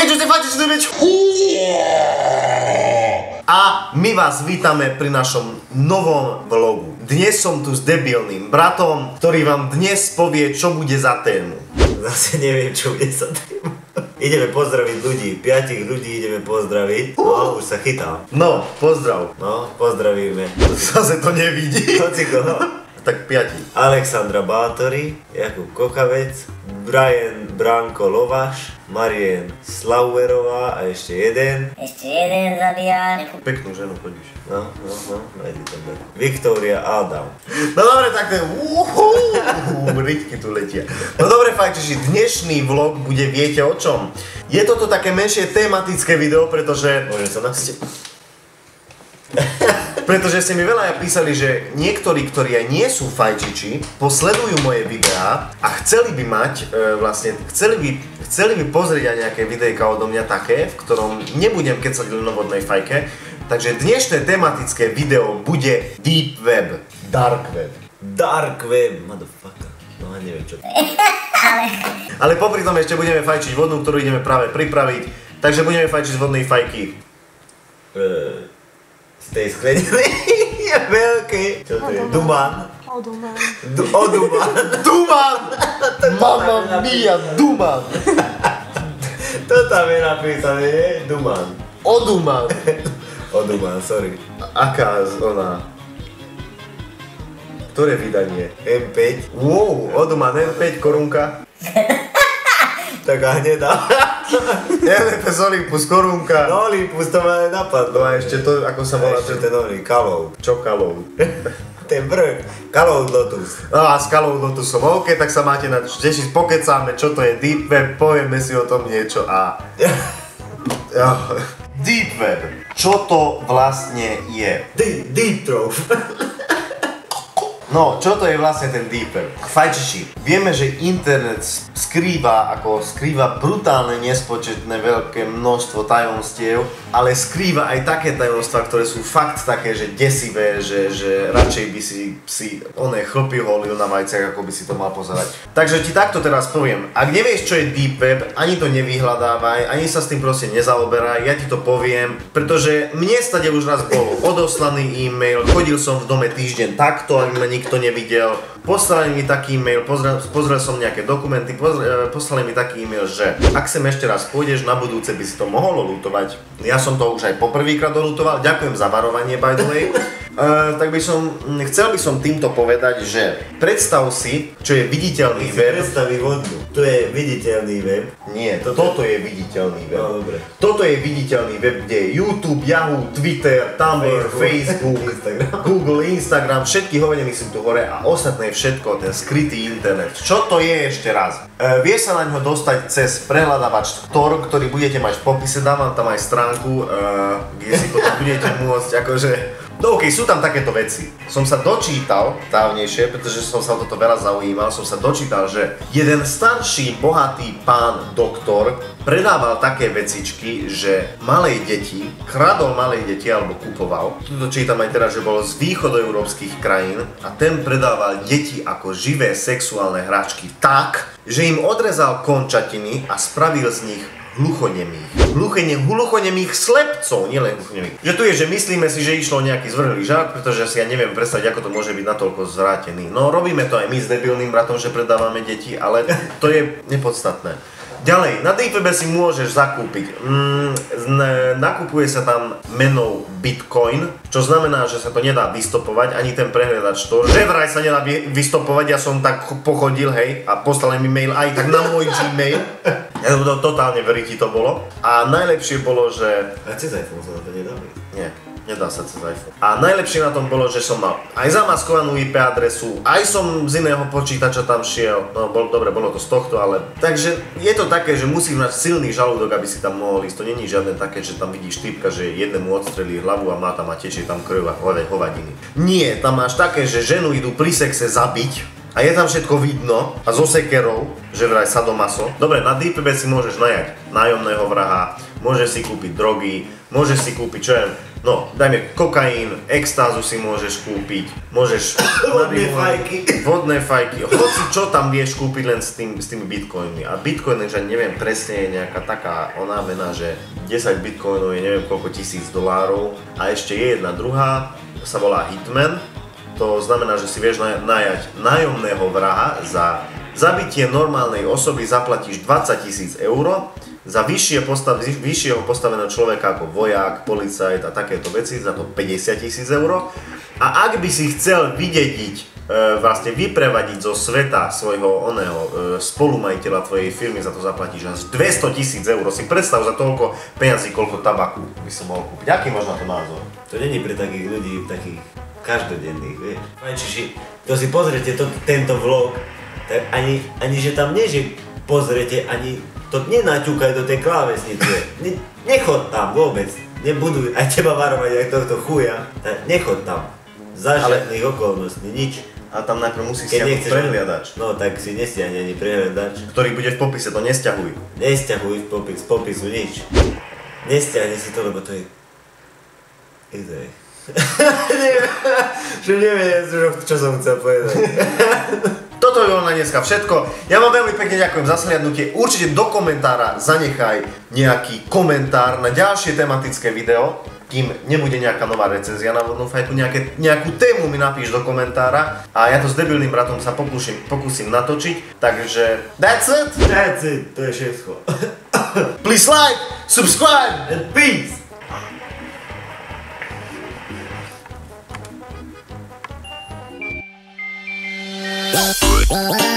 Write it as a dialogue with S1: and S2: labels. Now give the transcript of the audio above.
S1: Pokračujte, fajčiči, to je A my vás vítame pri našom novom vlogu. Dnes som tu s debilným bratom, ktorý vám dnes povie, čo bude za tému.
S2: Zase neviem, čo bude za tému. Ideme pozdraviť ľudí, 5 ľudí ideme pozdraviť. No, už sa chytám.
S1: No, pozdrav.
S2: No, pozdravíme.
S1: Zase to nevidí.
S2: Hoci koho.
S1: Tak 5.
S2: Alexandra Bátory, Jakub Kokavec, Brian Branko Lovaš, Marien Slauerová a ešte jeden.
S3: Ešte jeden zabíja.
S1: Peknú ženu chodíš.
S2: No, najdi tam tak. Viktória Adam.
S1: No dobre, tak to je rytky tu letia. No dobre, fajčiši, dnešný vlog bude viete o čom? Je toto také menšie tematické video, pretože...
S2: Môžem sa nastiť?
S1: Pretože ste mi veľa písali, že niektorí, ktorí aj nie sú fajčiči, posledujú moje videá a chceli by mať, chceli by pozrieť aj nejaké videjka odo mňa také, v ktorom nebudem kecať len o vodnej fajke. Takže dnešné tematické video bude Deep Web, Dark Web.
S2: Dark Web, motherfucker. No a neviem čo to.
S1: Ale popri tom ešte budeme fajčiť vodnú, ktorú ideme práve pripraviť. Takže budeme fajčiť z vodnej fajky.
S2: Z tej skleniny je veľký. Čo to je? Duman.
S3: Oduman.
S2: Oduman.
S1: Duman! Mamma mia, Duman!
S2: To tam je napísané, nie? Duman.
S1: Oduman!
S2: Oduman, sorry.
S1: Aká ona? Ktoré vydanie?
S2: M5.
S1: Wow, Oduman M5 korunka.
S2: Taká hnedá.
S1: LPS Olympus korunka.
S2: No Olympus, to ma napadlo.
S1: No a ešte to, ako sa volá?
S2: Ešte ten oný, Kalou.
S1: Čo Kalou?
S2: Ten vrch. Kalou Lotus.
S1: No a s Kalou Lotusom, OK, tak sa máte na čo tešiť, pokecáme, čo to je Deep Web, povieme si o tom niečo a... Deep Web, čo to vlastne je?
S2: Deep Throat.
S1: No, čo to je vlastne ten Deep Web? Fajčiši, vieme, že internet skrýva brutálne nespočetné veľké množstvo tajomstiev, ale skrýva aj také tajomstvá, ktoré sú fakt také, že desivé, že radšej by si oné chlpy holil na vajciach, ako by si to mal pozerať. Takže ti takto teraz poviem, ak nevieš, čo je Deep Web, ani to nevyhľadávaj, ani sa s tým proste nezaoberaj, ja ti to poviem, pretože mne stade už raz bol odoslaný e-mail, chodil som v dome týždeň takto, aby ma nikto nevidel, poslali mi taký e-mail, pozrel som nejaké dokumenty, poslali mi taký e-mail, že ak sem ešte raz pôjdeš, na budúce by si to mohol lutovať. Ja som to už aj poprvýkrát dolutoval, ďakujem za varovanie, by the way. Chcel by som týmto povedať, že predstav si, čo je viditeľný web.
S2: Predstaví vodnú. To je viditeľný web.
S1: Nie, toto je viditeľný web.
S2: No dobre.
S1: Toto je viditeľný web, kde je YouTube, Yahoo, Twitter, Tumblr, Facebook, Google, Instagram, všetky hovede myslím tu hore a ostatné všetko, ten skrytý internet. Čo to je ešte raz? Vieš sa na ňo dostať cez prehľadávač Tor, ktorý budete mať v popise, dávam tam aj stránku, kde si potom budete môcť akože... No okej, sú tam takéto veci. Som sa dočítal dávnejšie, pretože som sa o toto veľa zaujímal, som sa dočítal, že jeden starší, bohatý pán doktor predával také vecičky, že malej deti, kradol malej deti alebo kupoval. Tuto čítam aj teraz, že bol z východoeurópskych krajín a ten predával deti ako živé sexuálne hračky tak, že im odrezal končatiny a spravil z nich hluchonemých slepcov, nielen hluchonemých. Že tu je, že myslíme si, že išlo nejaký zvrhlý žart, pretože si ja neviem predstaviť, ako to môže byť natoľko zvrátený. No robíme to aj my s debilným bratom, že predávame deti, ale to je nepodstatné. Ďalej, na Deep Webe si môžeš zakúpiť, nakupuje sa tam menou Bitcoin, čo znamená, že sa to nedá vystopovať, ani ten prehľadač to, že vraj sa nedá vystopovať, ja som tak pochodil, hej, a poslal mi mail aj tak na môj Gmail, ja to totálne veríti to bolo, a najlepšie bolo, že...
S2: A cez iPhone sa na to nedá?
S1: Nie. Nedá sa cez iPhone. A najlepšie na tom bolo, že som mal aj zamaskovanú IP adresu, aj som z iného počítača tam šiel. No dobre, bolo to z tohto, ale... Takže je to také, že musíš mať silný žalúdok, aby si tam mohol ísť. To není žiadne také, že tam vidíš typka, že jednému odstrelí hlavu a má tam a tečie tam krv a hovadiny. Nie, tam máš také, že ženu idú pri sexe zabiť. a je tam všetko vidno a so sekerou, že vraj sadomaso. Dobre, na Deep Web si môžeš najať nájomného vraha, môžeš si kúpiť drogy, môžeš si kúpiť, čo je, no, dajme kokain, extázu si môžeš kúpiť, môžeš vodné fajky, hoci čo tam vieš kúpiť len s tými bitcoinmi. A bitcoin, že neviem presne, je nejaká taká onámena, že 10 bitcoinov je neviem koľko $1000 a ešte je jedna druhá, sa volá Hitman. To znamená, že si vieš najať nájomného vraha za zabitie normálnej osoby zaplatíš 20 000 eur, za vyššieho postaveného človeka ako vojak, policajt a takéto veci za to 50 000 eur. A ak by si chcel vydediť, vlastne vyprevadiť zo sveta svojho spolumajiteľa tvojej firmy, za to zaplatíš až 200 000 eur. Si predstav za toľko peňazí, koľko tabaku by si mohol kúpiť. Aký máš na to názor?
S2: To není pre takých ľudí, takých každodenných, vieš. Čiže to si pozrite tento vlog, tak ani že tam nie, že pozrite, ani to nenaťúkaj do tej klávesnice. Nechod tam vôbec. Nebudú aj teba varovať aj tohto chuja. Tak nechod tam. Za žiadnych okolností, nič.
S1: A tam najprv musí stiahnuť prehliadač.
S2: No tak si nestiahne ani prehliadač.
S1: Ktorý bude v popise, to nesťahuj.
S2: Nesťahuj z popisu nič. Nestiahne si to, lebo to je... Neviem, čo som chcel povedať.
S1: Toto je na dneska všetko. Ja vám veľmi pekne ďakujem za sliadnutie. Určite do komentára zanechaj nejaký komentár na ďalšie tematické video. Kým nebude nejaká nová recenzia na vodnú fajku, nejakú tému mi napíš do komentára a ja to s debilným bratom sa pokúsim natočiť. Takže that's it!
S2: That's it, to je všetko.
S1: Please like, subscribe and peace!
S3: Wow.